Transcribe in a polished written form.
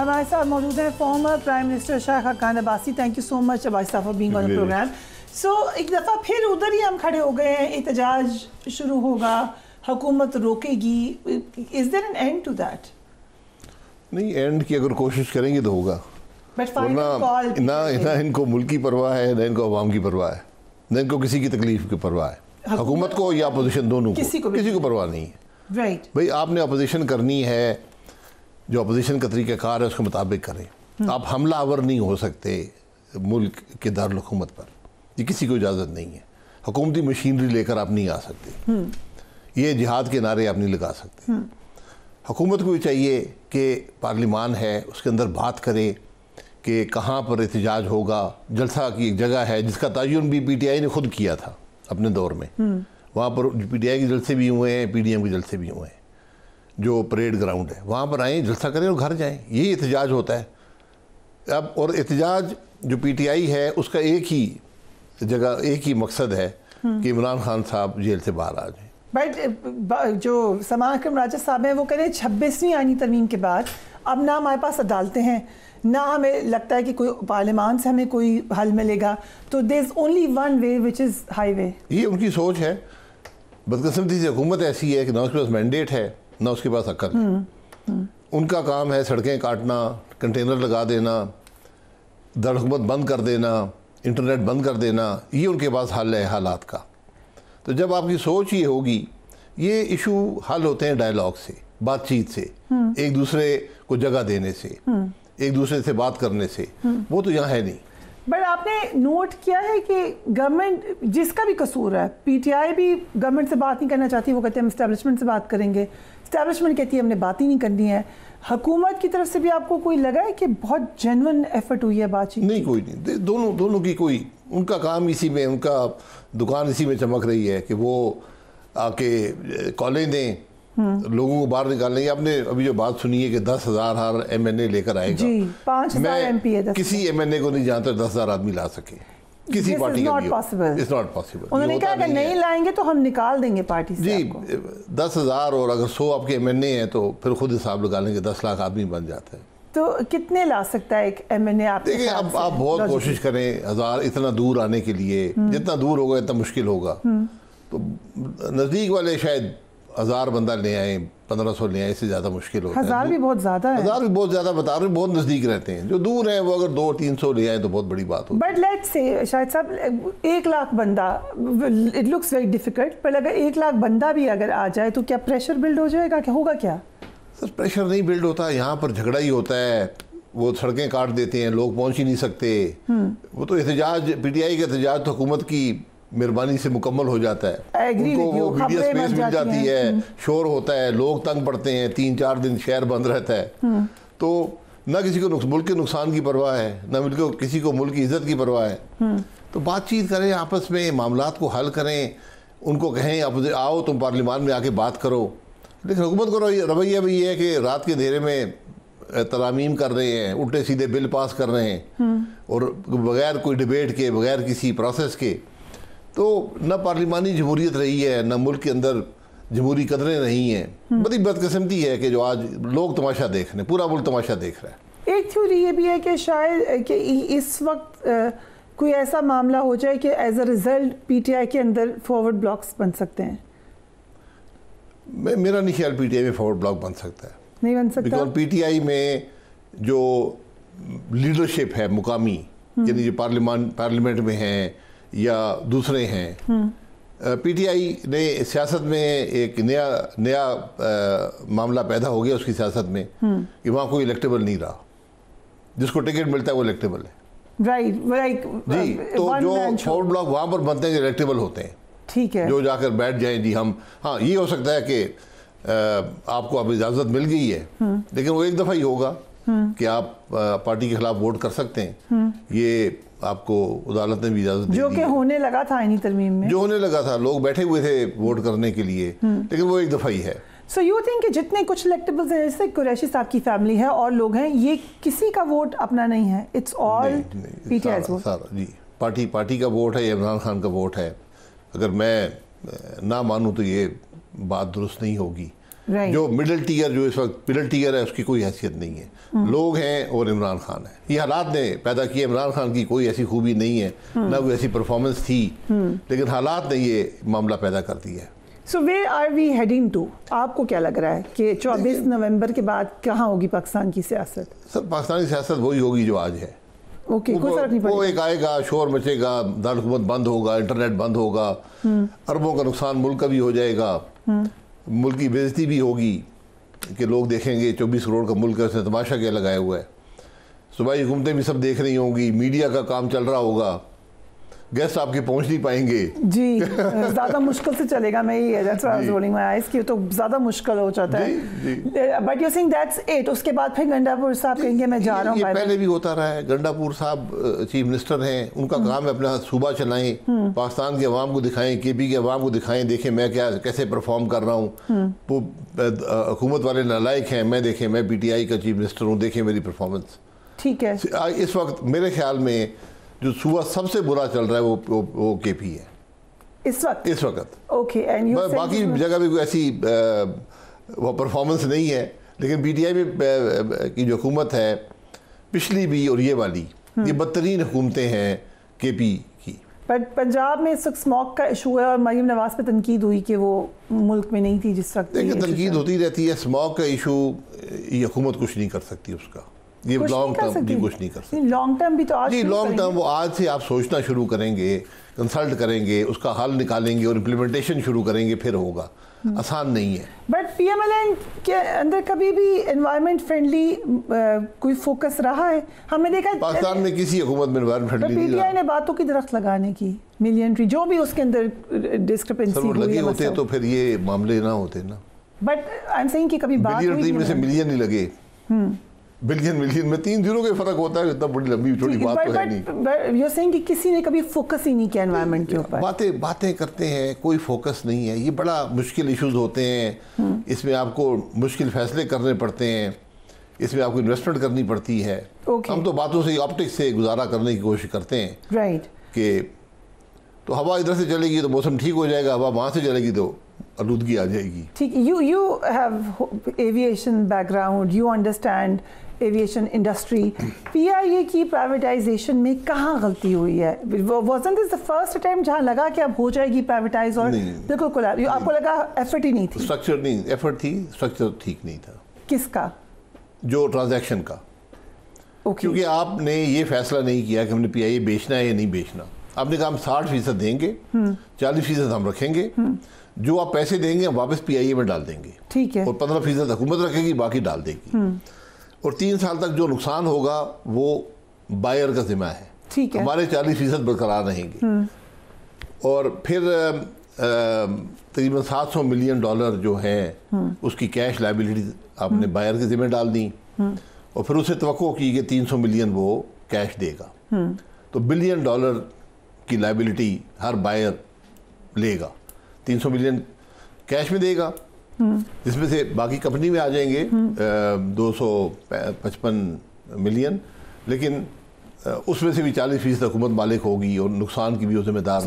हमारे साथ मौजूद है former prime minister Shahid Khan Abbasi. Thank you so much Abbasi for being on the program. So एक दफ़ा फिर उधर ही हम खड़े हो गए हैं, एहतजाज शुरू होगा, हुकूमत रोकेगी। Is there an end to that? नहीं, एंड की अगर कोशिश करेंगे तो होगा, ना इनको मुल्क की परवाह है, ना इनको अवाम की परवाह है, ना इनको किसी की तकलीफ की परवाह है। हुकूमत को या अपोजिशन दोनों को किसी को परवाह नहीं है। राइट भाई, आपने अपोजिशन करनी है, जो अपोजिशन का तरीक़ाकार है उसके मुताबिक करें। आप हमलावर नहीं हो सकते मुल्क के दारुल हुकूमत पर, ये किसी को इजाज़त नहीं है। हुकूमती मशीनरी लेकर आप नहीं आ सकते, ये जिहाद के नारे आप नहीं लगा सकते। हुकूमत को भी चाहिए कि पार्लिमान है उसके अंदर बात करे कि कहाँ पर एहतजाज होगा। जलसा की एक जगह है जिसका तयन भी PTI ने खुद किया था अपने दौर में, वहाँ पर PTI के जलसे भी हुए हैं, PDM के जलसे भी हुए हैं, जो परेड ग्राउंड है वहाँ पर आएँ, जलसा करें और घर जाएँ। यही एहतजाज होता है अब। और एहतजाज जो PTI है उसका एक ही जगह, एक ही मकसद है कि इमरान खान साहब जेल से बाहर आ जाएँ। बट जो समाज अकरम राजा साहब हैं वो कह रहे हैं 26वीं आईनी तरमीम के बाद अब ना हमारे पास अदालतें हैं, ना हमें लगता है कि कोई पार्लियामान से हमें कोई हल मिलेगा, तो there is only one way which is highway. ये उनकी सोच है। बदकिस्मती से हुकूमत ऐसी है कि ना उसके पास मैंडेट है ना उसके पास अक्ल है। उनका काम है सड़कें काटना, कंटेनर लगा देना, दारुल बंद कर देना, इंटरनेट बंद कर देना, ये उनके पास हल है हालात का। तो जब आपकी सोच ये होगी, ये इशू हल होते हैं डायलॉग से, बातचीत से, एक दूसरे को जगह देने से, एक दूसरे से बात करने से। वो तो यहाँ है नहीं। बट आपने नोट किया है कि गवर्नमेंट, जिसका भी कसूर है, PTI भी गवर्नमेंट से बात नहीं करना चाहती, वो कहते हैं हम इस्टेब्लिशमेंट से बात करेंगे, इस्टेब्लिशमेंट कहती है हमने बात ही नहीं करनी है। हुकूमत की तरफ से भी आपको कोई लगा है कि बहुत जेन्युइन एफर्ट हुई है बातचीत? नहीं, कोई नहीं। दोनों की कोई, उनका काम इसी में, उनका दुकान इसी में चमक रही है कि वो आके कॉलेज दें, लोगों को बाहर निकालने। आपने अभी जो बात सुनी है कि 10,000 हर MNA लेकर आएगा, जी, 5,000 MP है। किसी MNA को नहीं जानता 10,000 आदमी ला सके, किसी पार्टी का भी। It's not possible. उन्होंने कहा अगर नहीं लाएंगे तो हम निकाल देंगे पार्टी से। जी, 10,000 और अगर 100 आपके MNA हैं तो फिर खुद हिसाब लगा लेंगे, 10 लाख आदमी बन जाता है। तो कितने ला सकता है एक MNA? आप देखिए, अब आप बहुत कोशिश करें 1000 इतना दूर आने के लिए, जितना दूर होगा इतना मुश्किल होगा। तो नज़दीक वाले शायद 1000 बंदा ले आए, 1500 ले आए, इससे ज़्यादा मुश्किल होता है। 1000 भी बहुत ज़्यादा है। 1000 भी बहुत ज़्यादा बता रहे हैं, बहुत नज़दीक रहते हैं। जो दूर हैं वो अगर 200-300 ले आए तो बहुत बड़ी बात होती है। बट लेट्स से शायद साहब 1 लाख बंदा, इट लुक्स वेरी डिफिकल्ट, पर अगर 1 लाख बंदा भी अगर आ जाए तो क्या प्रेशर बिल्ड हो जाएगा? क्या होगा? क्या सर, प्रेशर नहीं बिल्ड होता, यहाँ पर झगड़ा ही होता है। वो सड़कें काट देते हैं, लोग पहुँच ही नहीं सकते। वो तो एहतजाज, PTI का एहतजाज तो हुकूमत की मेहरबानी से मुकम्मल हो जाता है। उनको वो मीडिया स्पेस मिल जाती है, शोर होता है, लोग तंग पड़ते हैं, 3-4 दिन शहर बंद रहता है। तो ना किसी को मुल्क के नुकसान की परवाह है, ना किसी को मुल्क की इज्जत की परवाह है। तो बातचीत करें, आपस में मामलात को हल करें, उनको कहें आप आओ तुम पार्लियामान में आके बात करो। लेकिन हुकूमत का रवैया भी ये है कि रात के अंधेरे में तरामीम कर रहे हैं, उल्टे सीधे बिल पास कर रहे हैं, और बगैर कोई डिबेट के, बगैर किसी प्रोसेस के। तो न पार्लिमानी जमहूरियत रही है, न मुल्क के अंदर जमहूरी कदरें रही हैं। बड़ी बदकिस्मती है कि जो आज लोग तमाशा देख रहे हैं, पूरा मुल्क तमाशा देख रहा है। एक थ्योरी ये भी है कि शायद कि इस वक्त कोई ऐसा मामला हो जाए कि एज अ रिजल्ट PTI के अंदर फॉरवर्ड ब्लॉक्स बन सकते हैं। मेरा नहीं ख्याल PTI में फॉरवर्ड ब्लॉक बन सकता है। नहीं बन सकता, बिकॉज PTI में जो लीडरशिप है मुकामी, यानी जो पार्लियामेंट में हैं या दूसरे हैं, PTI ने सियासत में एक नया मामला पैदा हो गया उसकी सियासत में कि वहाँ कोई इलेक्टेबल नहीं रहा। जिसको टिकट मिलता है वो इलेक्टेबल है। राइट, जी। तो जो फॉरवर्ड ब्लॉक वहाँ पर बनते हैं जो इलेक्टेबल होते हैं, ठीक है, जो जाकर बैठ जाएं जी हम। हाँ, ये हो सकता है कि आपको अब इजाज़त मिल गई है, लेकिन वो एक दफ़ा ही होगा कि आप पार्टी के खिलाफ वोट कर सकते हैं। ये आपको अदालत ने भी इजाज़त दी, जो कि होने लगा था आईनी तरमीम में, जो होने लगा था, लोग बैठे हुए थे वोट करने के लिए, लेकिन वो एक दफ़ा ही है। सो यू थिंक कि जितने कुछ इलेक्टेबल्स हैं, जैसे कुरैशी साहब की फैमिली है और लोग हैं, ये किसी का वोट अपना नहीं है, इट्स ऑल PTI's वोट? सारा जी, पार्टी का वोट है, इमरान खान का वोट है। अगर मैं ना मानूँ तो ये बात दुरुस्त नहीं होगी। जो मिडिल टीयर, जो इस वक्त मिडिल टीयर है, उसकी कोई हैसियत नहीं है। लोग हैं और इमरान खान है। ये हालात ने पैदा किए। इमरान खान की कोई ऐसी खूबी नहीं है, ना कोई ऐसी परफॉर्मेंस थी, लेकिन हालात ने ये मामला पैदा कर दिया है। So where are we heading to? आपको क्या लग रहा है कि 24 नवंबर के बाद कहाँ होगी पाकिस्तान की सियासत? सर, पाकिस्तानी सियासत वही होगी जो आज है। ओके, कोई फर्क नहीं पड़ेगा। वो एक आएगा, शोर मचेगा, दारुल-हुकूमत बंद होगा, इंटरनेट बंद होगा, अरबों का नुकसान मुल्क का भी हो जाएगा, मुल्क की बेइज्जती भी होगी कि लोग देखेंगे 24 करोड़ का मुल्क है, उसने तमाशा क्या लगाया हुआ है। सूबाई हुकूमतें भी सब देख रही होंगी, मीडिया का काम चल रहा होगा, गेस्ट आपके पहुंच नहीं पाएंगे जी, ज़्यादा मुश्किल से चलेगा। मैं ये that's why I was rolling my eyes कि तो ज़्यादा मुश्किल हो जाता है। But you think that's it? उसके बाद फिर गंडापुर साहब कहेंगे मैं जा रहा हूँ। ये पहले भी होता रहा है। गंडापुर साहब चीफ मिनिस्टर हैं, उनका काम है अपना सूबा चलाएं, पाकिस्तान के अवाम को दिखाएं, केपी के अवाम को दिखाएं, देखें मैं क्या कैसे परफॉर्म कर रहा हूँ। वो हुकूमत वाले नालायक हैं, मैं देखें मैं PTI का चीफ मिनिस्टर हूँ, देखें मेरी परफॉर्मेंस। ठीक है, इस वक्त मेरे ख्याल में जो सूबा सबसे बुरा चल रहा है वो KP है इस वक्त। ओके, एंड बाकी जगह भी कोई ऐसी वो परफॉर्मेंस नहीं है, लेकिन PTI में की जो हुकूमत है, पिछली भी और ये वाली, ये बदतरीन हुकूमतें हैं KP की। बट पंजाब में इस वक्त स्मॉग का इशू है और मरीम नवाज पे तनकीद हुई कि वो मुल्क में नहीं थी जिस वक्त। देखिए, तनकीद होती रहती है। स्मॉग का इशू ये हुकूमत कुछ नहीं कर सकती उसका। ये लॉन्ग टर्म भी कुछ नहीं कर सकती। लॉन्ग टर्म भी तो आज जी, लॉन्ग टर्म वो आज से आप सोचना शुरू करेंगे, कंसल्ट करेंगे, उसका हल निकालेंगे और इम्प्लीमेंटेशन शुरू करेंगे, फिर होगा। आसान नहीं है। बट PMLN के अंदर कभी भी एनवायरनमेंट फ्रेंडली कोई फोकस रहा है? हमने देखा पाकिस्तान में किसी हुकूमत में एनवायरनमेंट फ्रेंडली नहीं रहा। PTI ने बातों की दरख्त लगाने की, मिलियंट्री जो भी उसके अंदर डिस्क्रिपेंसी हुई लगे होते तो फिर ये मामले ना होते ना। बट आई एम सेइंग कि कभी बात हुई में से मिलियन ही लगे। बिलियन में 3 जीरो के फर्क होता है। इतना बड़ी लंबी छोटी बात तो है नहीं। यू आर सेइंग कि किसी ने कभी फोकस ही नहीं किया एनवायरनमेंट के ऊपर। बातें करते हैं, कोई फोकस नहीं है। ये बड़ा मुश्किल इश्यूज होते हैं, इसमें आपको मुश्किल फैसले करने पड़ते हैं, इसमें आपको इन्वेस्टमेंट करनी पड़ती है। हम तो बातों से, ऑप्टिक्स से गुजारा करने की कोशिश करते हैं, राइट, कि तो हवा इधर से चलेगी तो मौसम ठीक हो जाएगा, हवा वहाँ से चलेगी तो आलूदगी आ जाएगी। ठीक, you have aviation background, you understand aviation industry. PIA की प्राइवेटाइजेशन में कहाँ गलती हुई है? Wasn't this the first attempt जहाँ लगा कि अब हो जाएगी प्राइवेटाइज और बिल्कुल आपको लगा एफर्ट ही नहीं थी? स्ट्रक्चर नहीं, एफर्ट थी, स्ट्रक्चर ठीक नहीं था। किसका? जो ट्रांजैक्शन का। क्योंकि आपने ये फैसला नहीं किया कि हमने PIA बेचना है या नहीं बेचना। आपने कहा हम 60% देंगे, 40% हम रखेंगे, जो आप पैसे देंगे हम वापस PIA में डाल देंगे, ठीक है, और 15% हुकूमत रखेगी, बाकी डाल देगी, और 3 साल तक जो नुकसान होगा वो बायर का जिम्मा है, ठीक है, हमारे 40% बरकरार रहेंगे। और फिर तकरीबन $700 मिलियन जो है उसकी कैश लाइबिलिटी आपने बायर के जिम्मे डाल दी, और फिर उसे तवक्को की कि 300 मिलियन वो कैश देगा। तो $1 बिलियन की लाइबिलिटी हर बायर लेगा, 300 मिलियन कैश में देगा, जिसमें से बाकी कंपनी में आ जाएंगे 255 मिलियन, लेकिन उसमें से भी 40% हुकूमत मालिक होगी और नुकसान की भी वो जिम्मेदार।